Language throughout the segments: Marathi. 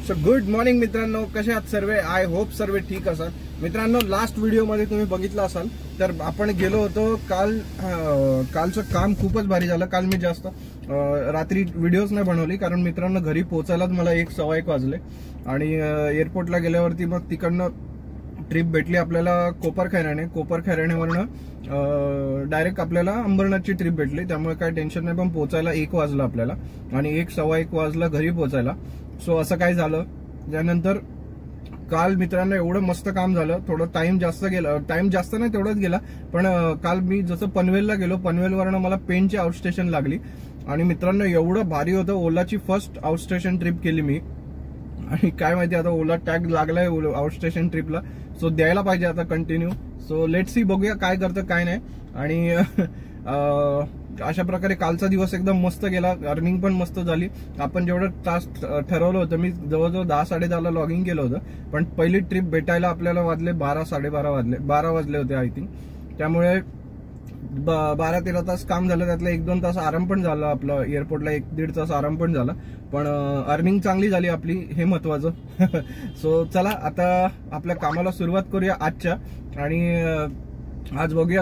सो गुड मॉर्निंग मित्रांनो, कसे आहात सर्व? आय होप सर्व ठीक असाल. मित्रांनो, लास्ट व्हिडिओमध्ये तुम्ही बघितलं असाल तर आपण गेलो होतो. कालचं काम खूपच भारी झालं. काल मी जास्त रात्री व्हिडिओज नाही बनवली कारण मित्रांनो घरी पोहोचायलाच मला 1:15 वाजले आणि एअरपोर्टला गेल्यावरती मग तिकडनं ट्रिप भेटली आपल्याला कोपरखैरण्यावरनं डायरेक्ट आपल्याला अंबरनाथची ट्रिप भेटली. त्यामुळे काही टेन्शन नाही, पण पोहोचायला 1 वाजला आपल्याला आणि 1:15 वाजला घरी पोहोचायला. सो असं काय झालं. त्यानंतर काल मित्रांनो एवढं मस्त काम झालं. थोडं टाइम जास्त गेला, टाइम जास्त नाही तेवढंच गेला, पण काल मी जसं पनवेलला गेलो, पनवेलवरनं मला पेणची आउट स्टेशन लागली आणि मित्रांनो एवढं भारी होतं. ओलाची फर्स्ट आउट स्टेशन ट्रिप केली मी आणि काय माहिती आता ओला टॅग लागलाय आउट स्टेशन ट्रिपला, सो द्यायला पाहिजे आता कंटिन्यू. सो लेट्स सी, बघूया काय करतं काय नाही. आणि अशा प्रकारे कालचा दिवस एकदम मस्त गेला. अर्निंग पण मस्त झाली. आपण जेवढं तास ठरवलं होतं, मी जवळजवर 10-10:30 लॉगिंग केलं होतं, पण पहिली ट्रिप भेटायला आपल्याला वाजले 12 वाजले होते आय थिंक. त्यामुळे 12-13 तास काम झालं. त्यातलं 1-2 तास आराम पण झाला. आपलं एअरपोर्टला 1-1.5 तास आराम पण झाला, पण अर्निंग चांगली झाली आपली, हे महत्वाचं. सो चला आता आपल्या कामाला सुरुवात करूया आजच्या. आणि आज बघूया,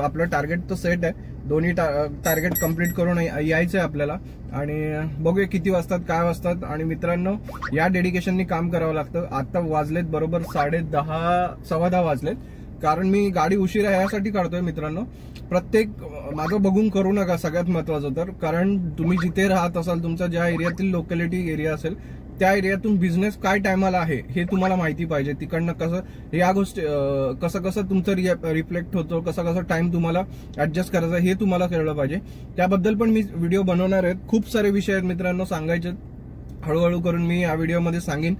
आपलं टार्गेट तर सेट आहे. दोन्ही टार्गेट कम्प्लीट करून यायचंय आपल्याला आणि बघूया किती वाजतात काय वाजतात. आणि मित्रांनो या डेडिकेशननी काम करावं लागतं. आता वाजलेत बरोबर 10:30 सव्वा 10 वाजलेत, कारण मी गाडी उशिरा यासाठी काढतोय. मित्रांनो प्रत्येक माझं बघून करू नका, सगळ्यात महत्वाचं तर, कारण तुम्ही जिथे राहत असाल, तुमच्या ज्या एरियातील लोकॅलिटी एरिया असेल त्या एरियातून बिझनेस काय टायमाला आहे हे तुम्हाला माहिती पाहिजे. तिकडनं कसं या गोष्टी कसं तुमचं रिफ्लेक्ट होतो, कसं टाइम तुम्हाला ऍडजस्ट करायचा हे तुम्हाला कळलं पाहिजे. त्याबद्दल पण मी व्हिडिओ बनवणार आहेत. खूप सारे विषय आहेत मित्रांनो सांगायचे. हळूहळू करून मी या व्हिडिओमध्ये सांगेन,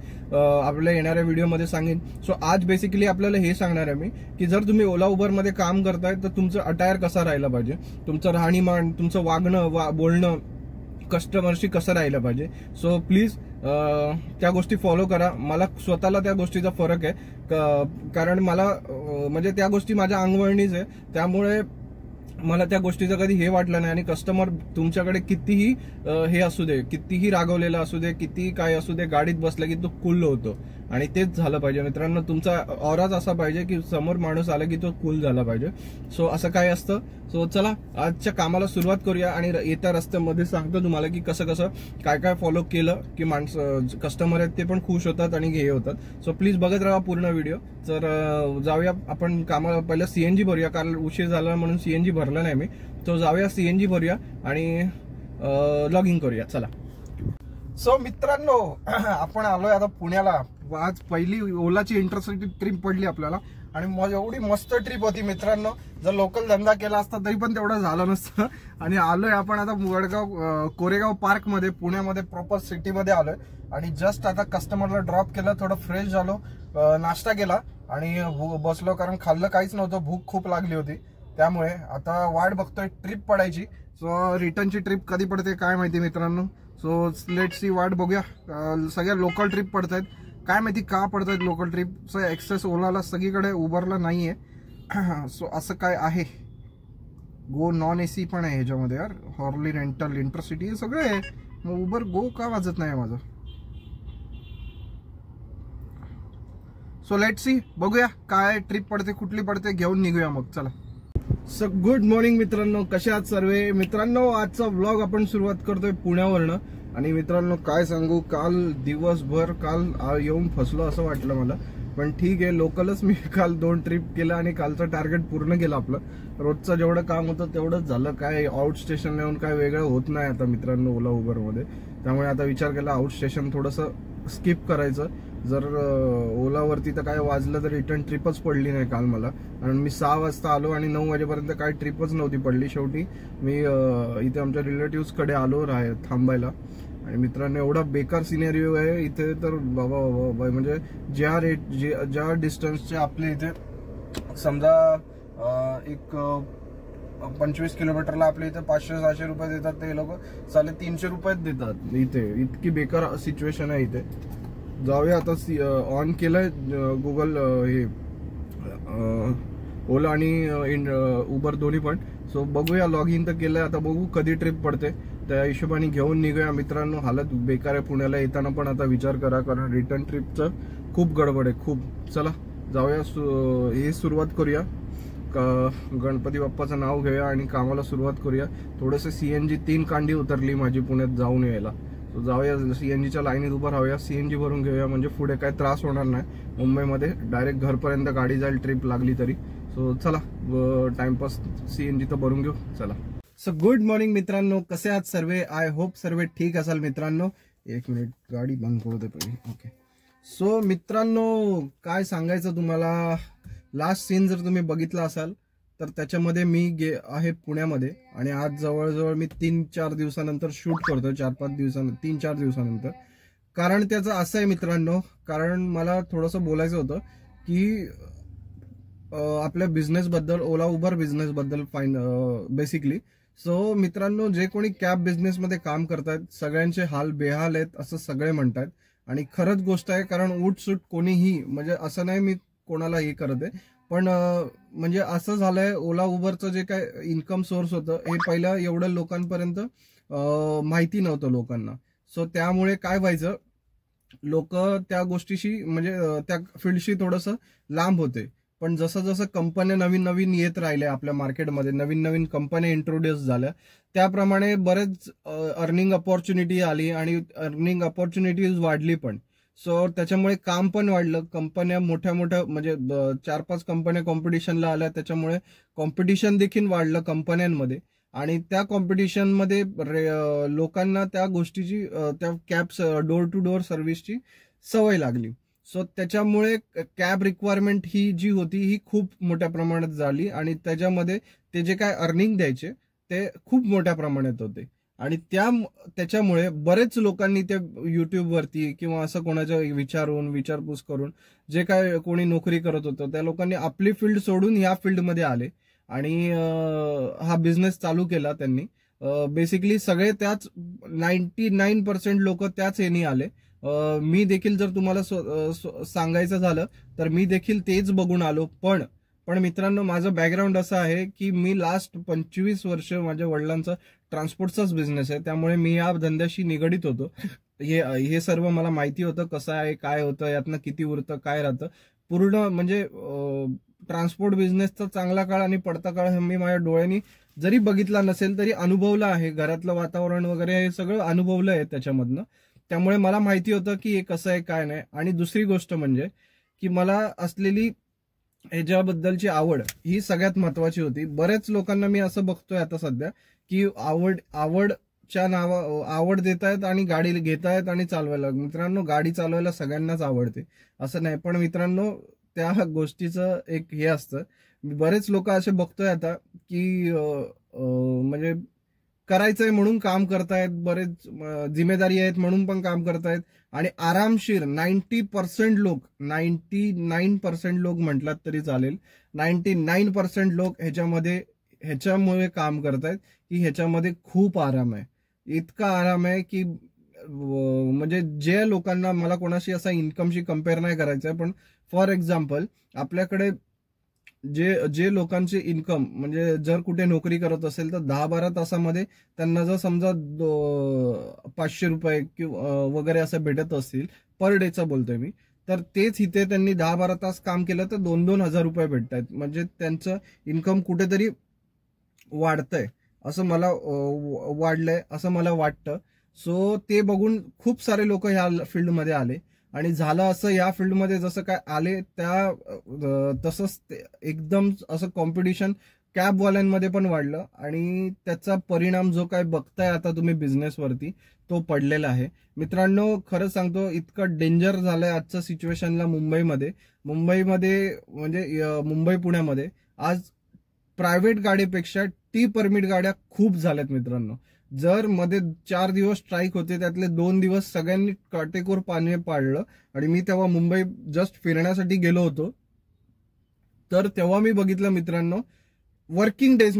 आपल्या येणाऱ्या व्हिडिओमध्ये सांगेन. सो आज बेसिकली आपल्याला हे सांगणार आहे मी की जर तुम्ही ओला उबरमध्ये काम करताय तर तुमचं अटायर कसा राहायला पाहिजे, तुमचं राहणीमान, तुमचं वागणं बोलणं कस्टमरशी कसं राहिलं पाहिजे. सो प्लीज त्या गोष्टी फॉलो करा. मला स्वतःला त्या गोष्टीचा फरक आहे, कारण मला म्हणजे त्या गोष्टी माझ्या अंगवळणीच आहे. त्यामुळे मला त्या गोष्टीचं कधी हे वाटलं नाही. आणि कस्टमर तुमच्याकडे कितीही हे असू दे, कितीही रागवलेला असू दे, कितीही काय असू दे, गाडीत बसला की तो कूल होतो. आणि तेच झालं पाहिजे मित्रांनो. तुमचा ऑराच असा पाहिजे की समोर माणूस आला की तो कूल झाला पाहिजे. सो असं काय असतं. सो चला आजच्या कामाला सुरुवात करूया. आणि येत्या रस्त्यामध्ये सांगतो तुम्हाला की कसं काय फॉलो केलं की माणसं कस्टमर आहेत ते पण खुश होतात आणि हे होतात. सो प्लीज बघत राहा पूर्ण व्हिडिओ. तर जाऊया आपण कामाला. पहिलं सीएनजी भरूया, कारण उशीर झाला म्हणून सीएनजी भरला नाही मी. तो जाऊया सीएनजी भरूया आणि लॉगिंग करूया. चला. सो मित्रांनो आपण आलोय आता पुण्याला. आज पहिली ओलाची इंटरसिटी ट्रिप पडली आपल्याला आणि एवढी मस्त ट्रिप होती मित्रांनो. जर लोकल धंदा केला असता तरी पण तेवढं झालं नसतं. आणि आलोय आपण आता कोरेगाव पार्क मध्ये, पुण्यामध्ये प्रॉपर सिटीमध्ये आलोय. आणि जस्ट आता कस्टमरला ड्रॉप केलं, थोडं फ्रेश झालो, नाश्ता केला आणि बसलो, कारण खाल्लं काहीच नव्हतं, भूक खूप लागली होती. त्यामुळे आता वाट बघतोय ट्रिप पडायची. सो रिटर्नची ट्रिप कधी पडते काय माहिती मित्रांनो. सो लेट्स सी, वाट बघूया. सगळ्या लोकल ट्रिप पडतायत, काय माहिती का पडतायत लोकल ट्रिप. सो एक्सेस ओलाला सगळीकडे, उबरला नाहीये. सो असं काय आहे. गो नॉन एसी पण आहे ह्याच्यामध्ये यार, हॉर्ली रेंटल, इंटरसिटी सगळे आहे. मग उबर गो का वाजत नाही माझं. सो लेट्स सी, बघूया काय ट्रिप पडते, कुठली पडते, घेऊन निघूया मग. चला. सो गुड मॉर्निंग मित्रांनो, कसे आहात सर्व? मित्रांनो आजचा व्लॉग आपण सुरुवात करतोय पुण्यावरनं. आणि मित्रांनो काय सांगू, काल दिवसभर येऊन फसलो असं वाटलं मला, पण ठीक आहे. लोकलच मी काल 2 ट्रिप केलं आणि कालचं टार्गेट पूर्ण केलं आपलं. रोजचं जेवढं काम होतं तेवढंच झालं. काय आउट स्टेशन येऊन काय वेगळं होत नाही आता मित्रांनो ओला उबरमध्ये. त्यामुळे आता विचार केला आउट स्टेशन थोडंसं स्किप करायचं. जर ओलावरती तर काय वाजलं तर रिटर्न ट्रिपच पडली नाही काल मला. कारण मी 6 वाजता आलो आणि 9 वाजेपर्यंत काय ट्रिपच नव्हती पडली. शेवटी मी इथे आमच्या रिलेटिव्हकडे आलो थांबायला. आणि मित्रांनो एवढा बेकार सिनेरिओ आहे इथे तर बाबा. म्हणजे ज्या डिस्टन्सचे आपले इथे समजा एक 25 किलोमीटरला आपल्या इथे 500-600 रुपये देतात, ते लोक 350 रुपयात देतात इथे. इतकी बेकार सिच्युएशन आहे इथे. जाऊया आता. ऑन केलंय गुगल हे ओला आणि उबर दोन्ही पण. सो बघूया, लॉग इन तर केलंय. आता बघू कधी ट्रिप पडते. त्या हिशोबाने घेऊन निघूया मित्रांनो. हालत बेकार आहे पुण्याला येताना, पण आता विचार करा, कारण रिटर्न ट्रिपचं खूप गडबड आहे खूप. चला जाऊया, हे सुरुवात करूया. गणपती बाप्पाचं नाव घेऊया आणि कामाला सुरुवात करूया. थोडंसं CNG 3 कांडी उतरली माझी पुण्यात जाऊन यायला. सो जाऊया, CNGच्या लाईनीत उभं राहूया, CNG भरून घेऊया, म्हणजे पुढे काय त्रास होणार नाही. मुंबईमध्ये डायरेक्ट घरपर्यंत गाडी जाईल ट्रिप लागली तरी. सो चला टाइमपास CNG तर भरून घेऊ. चला. सो गुड मॉर्निंग मित्रांनो, कसे आहात सर्वे? आय होप सर्वे ठीक असाल मित्रांनो. एक मिनिट, गाडी बंद करू दे पहिले. ओके. सो मित्रांनो, काय सांगायचं तुम्हाला, लास्ट सीन जर तुम्ही बघितला असाल तर त्याच्यामध्ये मी आहे पुण्यामध्ये, आणि आज जवळजवळ मी 3-4 दिवसानंतर शूट करतो. 4-5 दिवसानंतर, 3-4 दिवसानंतर. कारण त्याचं असं आहे मित्रांनो, कारण मला थोडंसं बोलायचं होतं की आपल्या बिझनेसबद्दल, ओला उबर बिझनेसबद्दल बेसिकली. सो मित्रांनो, जे कोणी कॅब बिझनेसमध्ये काम करतायत सगळ्यांचे हाल बेहाल आहेत असं सगळे म्हणतात, आणि खरंच गोष्ट आहे. कारण उठसूट कोणीही, म्हणजे असं नाही मी कोणाला हे करत आहे, पण म्हणजे असं झालंय, ओला उबरचं जे काय इन्कम सोर्स होतं हे पहिलं एवढं लोकांपर्यंत माहिती नव्हतं लोकांना. सो त्यामुळे काय व्हायचं, लोक त्या गोष्टीशी, म्हणजे त्या फील्डशी थोडंसं लांब होते. पण जसं जसं कंपन्या नवीन नवीन येत राहिल्या आपल्या मार्केटमध्ये, नवीन नवीन कंपन्या इंट्रोड्यूस झाल्या, त्याप्रमाणे बरेच अर्निंग अपॉर्च्युनिटी आली आणि अर्निंग अपॉर्च्युनिटीज वाढली पण. सो त्याच्यामुळे काम पण वाढलं. कंपन्या मोठ्या मोठ्या, म्हणजे 4-5 कंपन्या कॉम्पिटिशनला आल्या, त्याच्यामुळे कॉम्पिटिशन देखील वाढलं कंपन्यांमध्ये. आणि त्या कॉम्पिटिशनमध्ये लोकांना त्या गोष्टीची, त्या कॅब्स डोर टू डोर सर्व्हिसची सवय लागली. सो त्याच्यामुळे कॅब रिक्वायरमेंट ही जी होती ही खूप मोठ्या प्रमाणात झाली, आणि त्याच्यामध्ये ते जे काय अर्निंग द्यायचे ते खूप मोठ्या प्रमाणात होते. आणि त्याच्यामुळे बरेच लोकांनी ते युट्यूबवरती किंवा असं कोणाच्या विचारपूस करून, जे काय कोणी नोकरी करत होतं त्या लोकांनी आपली फील्ड सोडून ह्या फील्डमध्ये आले आणि हा बिझनेस चालू केला त्यांनी. बेसिकली सगळे त्याच 99% लोक त्याच याने आले. मी देखील जर तुम्हाला सांगायचं झालं तर मी देखील तेच बघून आलो. पण मित्रांनो, माझं बॅकग्राऊंड असं आहे की मी लास्ट 25 वर्ष माझ्या वडिलांचा ट्रान्सपोर्टचाच बिझनेस आहे, त्यामुळे मी या धंद्याशी निगडीत होतो. हे सर्व मला माहिती होतं, कसं आहे, काय होतं, यातनं किती उरतं, काय राहतं पूर्ण. म्हणजे ट्रान्सपोर्ट बिझनेसचा चांगला काळ आणि पडता काळ मी माझ्या डोळ्यांनी जरी बघितला नसेल तरी अनुभवला आहे. घरातलं वातावरण वगैरे हे सगळं अनुभवलं आहे त्याच्यामधनं. त्यामुळे मला माहिती होतं की हे कसं आहे, काय नाही. आणि दुसरी गोष्ट म्हणजे की मला असलेली ह्याच्याबद्दलची आवड ही सगळ्यात महत्वाची होती. बऱ्याच लोकांना मी असं बघतोय आता सध्या की आवडच्या आवड देतायत आणि गाडी घेतायत आणि चालवायला. मित्रांनो, गाडी चालवायला सगळ्यांनाच आवडते असं नाही, पण मित्रांनो त्या गोष्टीचं एक हे असतं. बरेच लोक असे बघतोय आता की म्हणजे करायचंय म्हणून काम करतायत, बरेच जिम्मेदारी आहेत म्हणून पण काम करतायत, आणि आरामशीर 99% लोक म्हटलात तरी चालेल, 99% लोक ह्याच्यामुळे काम करतायत की ह्याच्यामध्ये खूप आराम आहे. इतका आराम आहे की म्हणजे जे लोकांना, मला कोणाशी असा इन्कमशी कम्पेअर नाही करायचं आहे, पण फॉर एक्झाम्पल आपल्याकडे जे लोकांचे इन्कम, म्हणजे जर कुठे नोकरी करत असेल तर 10-12 तासामध्ये त्यांना जर समजा 500 रुपये किंवा वगैरे असं भेटत असतील, पर डेचा बोलतोय मी, तर तेच इथे त्यांनी 10-12 तास काम केलं तर 2-2 हजार रुपये भेटतायत. म्हणजे त्यांचं इन्कम कुठेतरी वाढतंय असं मला वाढलंय असं मला वाटतं. सो ते बघून खूप सारे लोक ह्या फील्डमध्ये आले, आणि झालं असं, या फील्डमध्ये जसं काय आले तसंच एकदम असं कॉम्पिटिशन कॅबवाल्यांमध्ये पण वाढलं, आणि त्याचा परिणाम जो काय बघताय आता तुम्ही बिझनेसवरती तो पडलेला आहे. मित्रांनो, खरं सांगतो, इतकं डेंजर झालंय आजच्या सिच्युएशनला मुंबईमध्ये म्हणजे मुंबई पुण्यामध्ये आज प्रायव्हेट गाडीपेक्षा टी परमिट गाड्या खूप झाल्यात मित्रांनो. जर मध्ये 4 दिवस स्ट्राईक होते, त्यातले 2 दिवस सगळ्यांनी काटेकोर पाणी पाडलं, आणि मी तेव्हा मुंबई जस्ट फिरण्यासाठी गेलो होतो, तर तेव्हा मी बघितलं मित्रांनो, वर्किंग डेज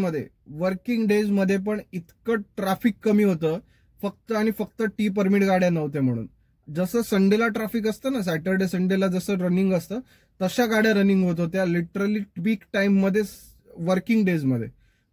मध्ये पण इतकं ट्रॅफिक कमी होतं, फक्त आणि फक्त टी परमिट गाड्या नव्हत्या म्हणून. जसं संडेला ट्रॅफिक असतं ना, सॅटर्डे संडेला जसं रनिंग असतं, तशा गाड्या रनिंग होत होत्या लिटरली पीक टाइम मध्ये, वर्किंग डेज मध्ये.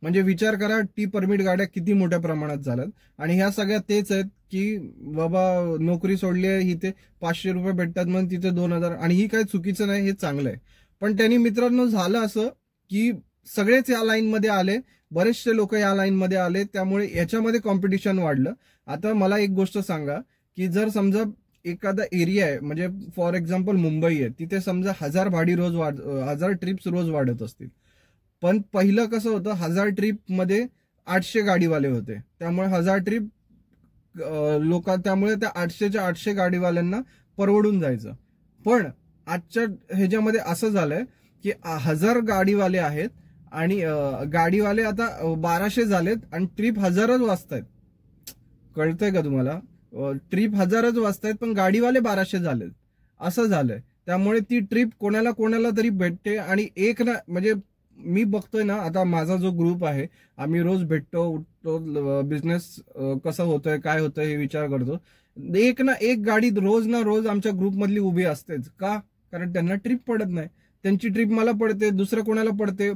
म्हणजे विचार करा टी परमिट गाड्या किती मोठ्या प्रमाणात झाल्यात. आणि ह्या सगळ्या तेच आहेत की बाबा नोकरी सोडली आहे, इथे 500 रुपये भेटतात म्हणून तिथे 2000. आणि ही काही चुकीचं नाही, हे चांगलं आहे. पण त्यांनी मित्रांनो झालं असं की सगळेच या लाईनमध्ये आले, बरेचसे लोक या लाईनमध्ये आले, त्यामुळे याच्यामध्ये कॉम्पिटिशन वाढलं. आता मला एक गोष्ट सांगा की जर समजा एखादा एरिया आहे, म्हणजे फॉर एक्झाम्पल मुंबई आहे, तिथे समजा 1000 भाडी रोज 1000 ट्रिप्स रोज वाढत असतील. पण पहिलं कसं होतं, 1000 ट्रिप मध्ये 800 गाडीवाले होते, त्यामुळे 1000 ट्रिप त्यामुळे त्या 800 गाडीवाल्यांना परवडून जायचं. पण आजच्या ह्याच्यामध्ये असं झालंय की 1000 गाडीवाले आहेत आणि गाडीवाले आता 1200 झालेत आणि ट्रिप 1000च वाजतायत. कळतंय का तुम्हाला? ट्रिप 1000च वाजतायत पण गाडीवाले 1200 झालेत, असं झालंय. त्यामुळे ती ट्रिप कोणाला तरी भेटते. आणि एक ना, म्हणजे मी बघतोय ना, आता माझा जो ग्रुप आहे, आम्ही रोज भेटतो, उठतो, बिझनेस कसं होतोय, काय होतंय हे विचार करतो. एक ना एक गाडी रोज ना रोज आमच्या ग्रुपमधली उभी असतेच. का? कारण त्यांना ट्रिप पडत नाही. त्यांची ट्रिप मला पडते, दुसऱ्या कोणाला पडते,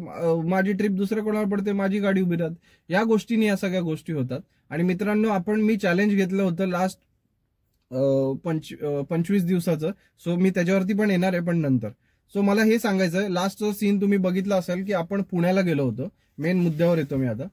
माझी ट्रिप दुसऱ्या कोणाला पडते, माझी गाडी उभी राहते. या गोष्टीने या सगळ्या गोष्टी होतात. आणि मित्रांनो, मी चॅलेंज घेतलं होतं लास्ट 25 दिवसाचं. सो मी त्याच्यावरती पण येणार आहे, पण नंतर. सो मला हे सांगायचं आहे, लास्टचं सीन तुम्ही बघितलं असेल की आपण पुण्याला गेलो होतो. मेन मुद्द्यावर येतो मी आता.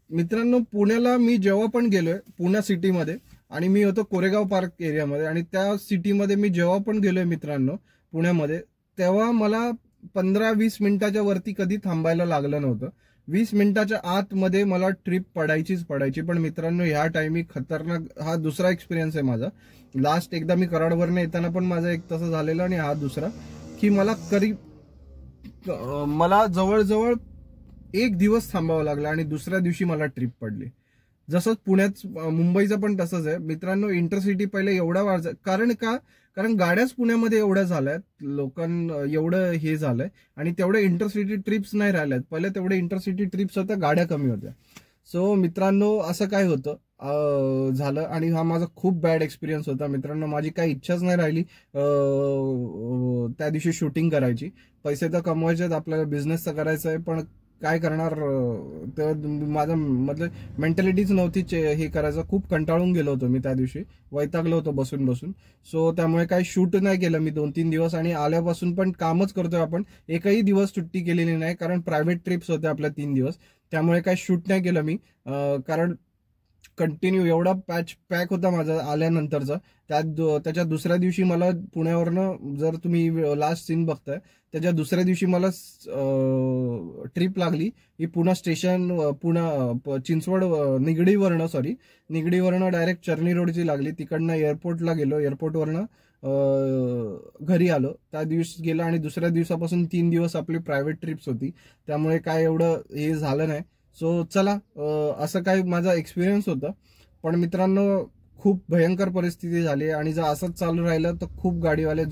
मित्रांनो, पुण्याला मी जेव्हा पण गेलोय, पुणे सिटीमध्ये, आणि मी होतो कोरेगाव पार्क एरियामध्ये, आणि त्या सिटीमध्ये मी जेव्हा पण गेलोय मित्रांनो पुण्यामध्ये, तेव्हा मला 15-20 मिनिटाच्या वरती कधी थांबायला लागलं नव्हतं. 20 मिनिटाच्या आतमध्ये मला ट्रिप पडायचीच पडायची. पण मित्रांनो, ह्या टाइमी खतरनाक, हा दुसरा एक्सपिरियन्स आहे माझा. लास्ट एकदा मी कराडवरनं येताना पण माझं एक तसं झालेलं, आणि हा दुसरा की मला जवळजवळ 1 दिवस थांबावं लागलं आणि दुसऱ्या दिवशी मला ट्रिप पडली. जसं पुण्यात, मुंबईचं पण तसंच आहे मित्रांनो. इंटरसिटी पहिले एवढा वाढ, कारण गाड्याच पुण्यामध्ये एवढ्या झाल्यात, लोकांना एवढं हे झालंय, आणि तेवढे इंटरसिटी ट्रिप्स नाही राहिल्यात. पहिले तेवढे इंटरसिटी ट्रिप्स होत्या, गाड्या कमी होत्या. सो मित्रांनो, असं काय होतं झालं, आणि हा माझा खूप बॅड एक्सपिरियन्स होता मित्रांनो. माझी काही इच्छाच नाही राहिली त्या दिवशी शूटिंग करायची. पैसे तर कमवायचे, आपल्याला बिझनेस तर करायचा आहे, पण काय करणार, तर माझं मतलब मेंटॅलिटीच नव्हती हे करायचं. खूप कंटाळून गेलो होतो मी त्या दिवशी, वैतागलो होतो बसून बसून. सो त्यामुळे काही शूट नाही केलं मी 2-3 दिवस, आणि आल्यापासून पण कामच करतोय आपण. एकही दिवस सुट्टी केलेली नाही, कारण प्रायव्हेट ट्रिप्स होत्या आपल्या 3 दिवस. त्यामुळे काही शूट नाही केलं मी, कारण कंटिन्यू एवढा पॅक होता माझा आल्यानंतरचा. त्याच्या दुसऱ्या दिवशी मला पुण्यावरनं, जर तुम्ही लास्ट सीन बघताय, त्याच्या दुसऱ्या दिवशी मला ट्रिप लागली. ही पुणे स्टेशन, चिंचवड, निगडीवरनं डायरेक्ट चर्नी रोडची लागली. तिकडनं एअरपोर्टला गेलो, एअरपोर्टवरनं घरी आलो. त्या दिवशी गेला, आणि दुसऱ्या दिवसापासून 3 दिवस आपली प्रायव्हेट ट्रिप्स होती. त्यामुळे काय एवढं हे झालं नाही. सो चला, असं काही माझा एक्सपिरियन्स होता. पण मित्रांनो, खूप भयंकर परिस्थिती झाली, आणि जर असंच चालू राहिलं तर खूप गाडीवाले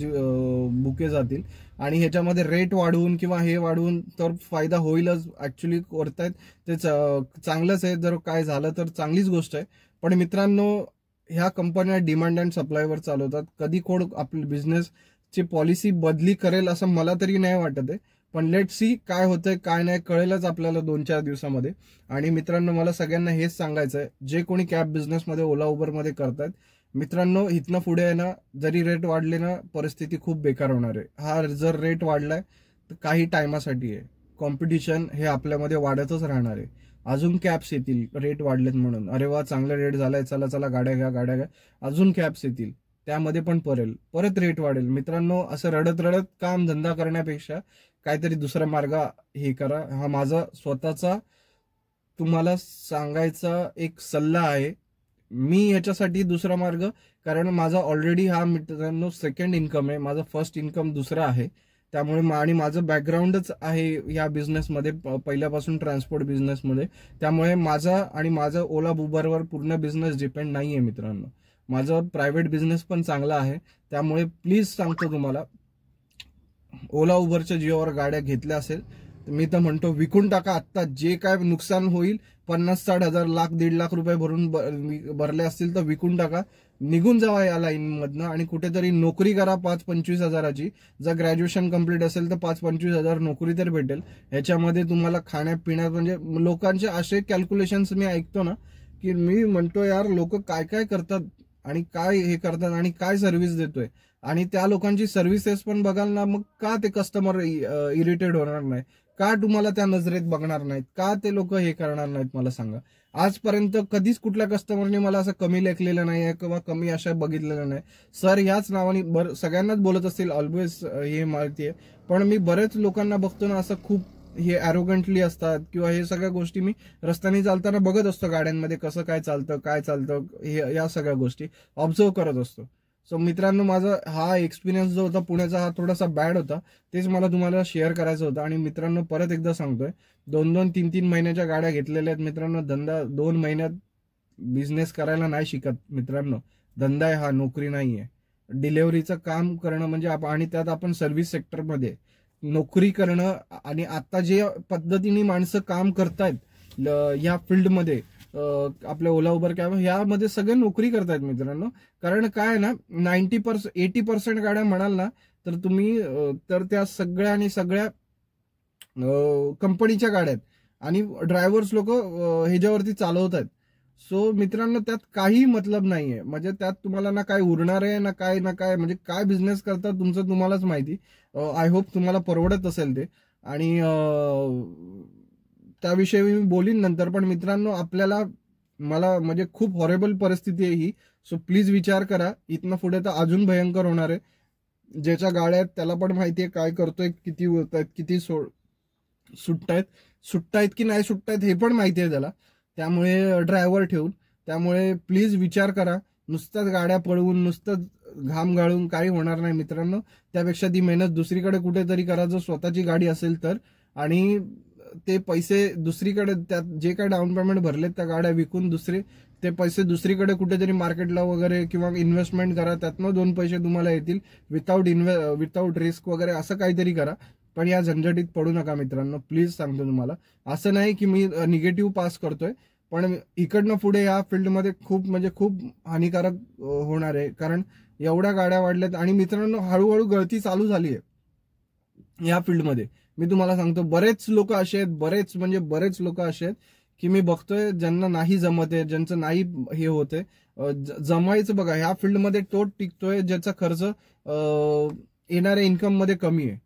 बुके जातील. आणि ह्याच्यामध्ये रेट वाढवून किंवा हे वाढवून तर फायदा होईलच. ऍक्च्युली करतायत ते चांगलंच आहे, जर काय झालं तर चांगलीच गोष्ट आहे. पण मित्रांनो, ह्या कंपन्या डिमांड अँड सप्लायवर चालवतात. कधी कोण आपली बिझनेसची पॉलिसी बदली करेल असं मला तरी नाही वाटत आहे. पण लेट सी काय होतंय काय नाही, कळेलच आपल्याला 2-4 दिवसामध्ये. आणि मित्रांनो, मला सगळ्यांना हेच सांगायचं आहे, जे कोणी कॅब बिझनेसमध्ये, ओला उबरमध्ये करतायत, मित्रांनो, इथनं पुढे आहे ना, जरी रेट वाढले ना, परिस्थिती खूप बेकार होणार आहे. हा जर रेट वाढलाय तर काही टायमासाठी आहे. कॉम्पिटिशन हे आपल्यामध्ये वाढतच राहणार आहे. अजून कॅब्स येतील रेट वाढलेत म्हणून, अरे वा चांगला रेट झालाय, चला चला गाड्या घ्या. अजून कॅब्स येतील, त्यामध्ये पण परत रेट वाढेल. मित्रांनो, असं रडत काम धंदा करण्यापेक्षा काहीतरी दुसरा मार्ग हे करा. हा माझा स्वतःचा तुम्हाला सांगायचा एक सल्ला आहे. मी ह्याच्यासाठी दुसरा मार्ग, कारण माझा ऑलरेडी हा मित्रांनो सेकंड इन्कम आहे, माझा फर्स्ट इन्कम दुसरा आहे. त्यामुळे आणि माझं बॅकग्राऊंडच आहे या बिझनेसमध्ये, पहिल्यापासून ट्रान्सपोर्ट बिझनेसमध्ये. त्यामुळे माझा ओला उबरवर पूर्ण बिझनेस डिपेंड नाही आहे मित्रांनो. माझा प्रायव्हेट बिझनेस पण चांगला आहे. त्यामुळे प्लीज सांगतो तुम्हाला, ओला उबरच्या जिओवर गाड्या घेतल्या असेल तर मी तर म्हणतो विकून टाका. आत्ता जे काय नुकसान होईल, 50-60 हजार, 1,00,000-1.5 लाख रुपये भरले असतील तर विकून टाका. निघून जावा या लाईनमधनं आणि कुठेतरी नोकरी करा 5-25 हजाराची. जर ग्रॅज्युएशन कम्प्लीट असेल तर 5-25 हजार नोकरी तर भेटेल. ह्याच्यामध्ये तुम्हाला खाण्यापिण्यात म्हणजे लोकांचे असे कॅल्क्युलेशन्स मी ऐकतो ना की मी म्हणतो यार लोक काय काय करतात आणि काय हे करतात आणि काय सर्व्हिस देतोय, आणि त्या लोकांची सर्व्हिसेस पण बघाल ना, मग का ते कस्टमर इरिटेट होणार नाही, का तुम्हाला त्या नजरेत बघणार नाहीत, का ते लोक हे करणार नाहीत मला सांगा. आजपर्यंत कधीच कुठल्या कस्टमरने मला असं कमी लेखलेलं नाही आहे किंवा कमी अशा बघितलेलं नाही. सर ह्याच नावाने सगळ्यांनाच बोलत असतील ऑलवेज, हे माहिती आहे. पण मी बरेच लोकांना बघतो ना असं खूप हे अरोगंटली असतात किंवा हे सगळ्या गोष्टी मी रस्त्याने चालताना बघत असतो, गाड्यांमध्ये कसं काय चालतं हे या सगळ्या गोष्टी ऑब्झर्व करत असतो. सो मित्रांनो, माझा हा एक्सपिरियन्स जो होता पुण्याचा हा थोडासा बॅड होता, तेच मला तुम्हाला शेअर करायचं होतं. आणि मित्रांनो परत एकदा सांगतोय, 2-2, 3-3 महिन्याच्या गाड्या घेतलेल्या आहेत मित्रांनो. धंदा 2 महिन्यात बिझनेस करायला नाही शिकत मित्रांनो. धंदा आहे हा, नोकरी नाहीये. डिलेव्हरीचं काम करणं म्हणजे आणि त्यात आपण सर्व्हिस सेक्टरमध्ये नोकरी करणं, आणि आता जे पद्धतीने माणसं काम करतायत या फील्डमध्ये, आपल्या ओला उबर कॅब ह्यामध्ये सगळे नोकरी करतायत मित्रांनो. कारण काय ना, 80% गाड्या म्हणाल ना तर तुम्ही तर त्या सगळ्या कंपनीच्या गाड्या आहेत आणि ड्रायव्हर्स लोक ह्याच्यावरती चालवत आहेत. सो मित्रांनो त्यात काही मतलब नाहीये. म्हणजे त्यात तुम्हाला ना काय उरणार आहे ना काय म्हणजे काय बिझनेस करतात तुमचं तुम्हालाच माहिती. आय होप तुम्हाला परवडत असेल ते, आणि त्याविषयी मी बोलीन नंतर. पण मित्रांनो मला म्हणजे खूप हॉरेबल परिस्थिती आहे ही. सो प्लीज विचार करा, इथनं पुढे तर अजून भयंकर होणार आहे. ज्याच्या गाड्या आहेत त्याला पण माहिती आहे काय करतोय, किती होत आहेत, किती सुटतायत की नाही सुटतायत हे पण माहिती आहे त्याला. त्यामुळे ड्रायव्हर ठेवून, त्यामुळे प्लीज विचार करा. नुसत्याच गाड्या पळवून नुसतं घाम गाळून काही होणार नाही मित्रांनो. त्यापेक्षा ती मेहनत दुसरीकडे कुठेतरी करा जर स्वतःची गाडी असेल तर. आणि ते पैसे दुसरीकडे, त्यात जे काही डाऊन पेमेंट भरलेत त्या गाड्या विकून ते पैसे दुसरीकडे कुठेतरी मार्केटला वगैरे किंवा इन्व्हेस्टमेंट करा. त्यातनं 2 पैसे तुम्हाला येतील. विदाऊट रिस्क वगैरे असं काहीतरी करा. पण या झंझटीत पडू नका मित्रांनो, प्लीज सांगतो तुम्हाला. असं नाही की मी निगेटिव्ह पास करतोय, पण इकडनं पुढे या फील्डमध्ये खूप हानिकारक होणार आहे. कारण एवढ्या गाड्या वाढल्यात आणि मित्रांनो हळूहळू गळती चालू झाली आहे या फील्डमध्ये. मी तुम्हाला सांगतो बरेच लोक असे आहेत की मी बघतोय ज्यांना नाही जमत आहे, ज्यांचं नाही हे होतंय जमायचं. बघा ह्या फील्डमध्ये तोच टिकतोय ज्याचा खर्च येणाऱ्या इन्कम मध्ये कमी आहे,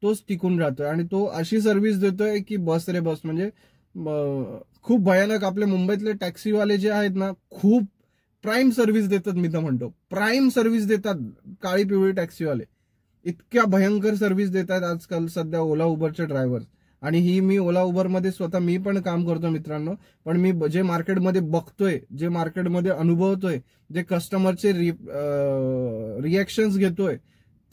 तोच टिकून राहतोय आणि तो अशी सर्व्हिस देतोय की बस रे बस. म्हणजे खूप भयानक. आपले मुंबईतले टॅक्सीवाले जे आहेत ना, खूप प्राईम सर्व्हिस देतात. मी तर म्हणतो प्राईम सर्व्हिस देतात काळी पिवळी टॅक्सीवाले. इतक्या भयंकर सर्व्हिस देतात आजकाल सध्या ओला उबरचे ड्रायव्हर. आणि ही मी ओला उबरमध्ये स्वतः मी पण काम करतो मित्रांनो. पण मी जे मार्केटमध्ये बघतोय, जे मार्केटमध्ये अनुभवतोय, जे कस्टमरचे रिॲक्शन्स घेतोय,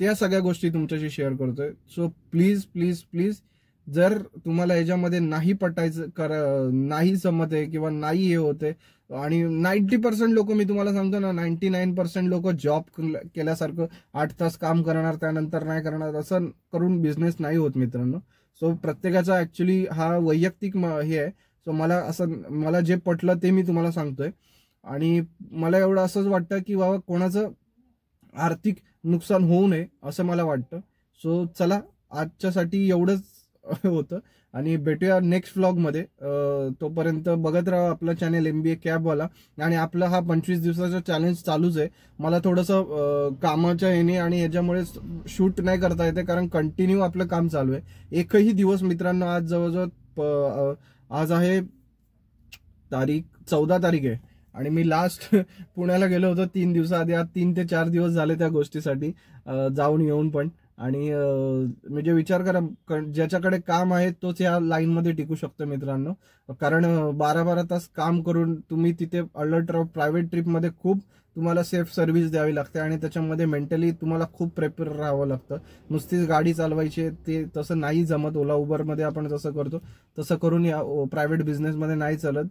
त्या सगळ्या गोष्टी तुमच्याशी शेअर करतोय. सो प्लीज प्लीज प्लीज, जर तुम्हाला याच्यामध्ये नाही पटायचं, नाही जमत आहे किंवा नाही हे होते, आणि 90% लोक, मी तुम्हाला सांगतो ना 99% लोक जॉब केल्यासारखं 8 तास काम करणार त्यानंतर नाही करणार, असं करून बिझनेस नाही होत मित्रांनो. सो प्रत्येकाचा ऍक्च्युली हा वैयक्तिक हे आहे. सो मला जे पटलं ते मी तुम्हाला सांगतोय. आणि मला एवढं असंच वाटतं की बाबा कोणाचं आर्थिक नुकसान होऊ नये असं मला वाटतं. सो चला, आजच्यासाठी एवढंच होतं आणि भेटूया नेक्स्ट व्लॉगमध्ये. तोपर्यंत बघत राहा आपलं चॅनल MBA कॅबवाला. आणि आपला हा 25 दिवसाचा चॅलेंज चालूच आहे. मला थोडंसं कामाच्या येणे आणि याच्यामुळे शूट नाही करता येते, कारण कंटिन्यू आपलं काम चालू आहे. एकही दिवस मित्रांनो, आज जवळजवळ आज आहे 14 तारीख आहे आणि मी लास्ट पुण्याला गेलो होतो 3 दिवसाआधी. आज 3 ते 4 दिवस झाले त्या गोष्टीसाठी जाऊन येऊन पण. आणि म्हणजे विचार करा, ज्याच्याकडे काम आहे तोच या लाईनमध्ये टिकू शकतो मित्रांनो. कारण 12-12 तास काम करून तुम्ही तिथे प्रायव्हेट ट्रिपमध्ये खूप तुम्हाला सेफ सर्व्हिस द्यावी लागते आणि त्याच्यामध्ये मेंटली तुम्हाला खूप प्रिपेअर राहावं लागतं. नुसतीच गाडी चालवायची ते तसं नाही जमत. ओला उबरमध्ये आपण जसं करतो तसं करून या प्रायव्हेट बिझनेसमध्ये नाही चालत.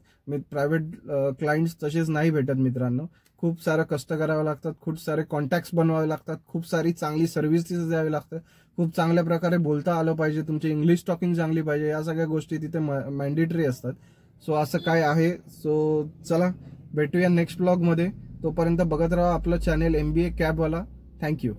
प्रायव्हेट क्लायंट्स तसेच नाही भेटत मित्रांनो. खूप सारं कष्ट करावं लागतात, खूप सारे कॉन्टॅक्ट्स बनवावे लागतात, खूप सारी चांगली सर्व्हिसेस द्यावी लागतात, खूप चांगल्या प्रकारे बोलता आलं पाहिजे, तुमची इंग्लिश टॉकिंग चांगली पाहिजे. या सगळ्या गोष्टी तिथे मॅन्डेटरी असतात. सो असं काय आहे. सो चला भेटूया नेक्स्ट ब्लॉगमध्ये. तोपर्यंत बघत राहा आपलं चॅनेल MBA कॅबवाला. थँक्यू.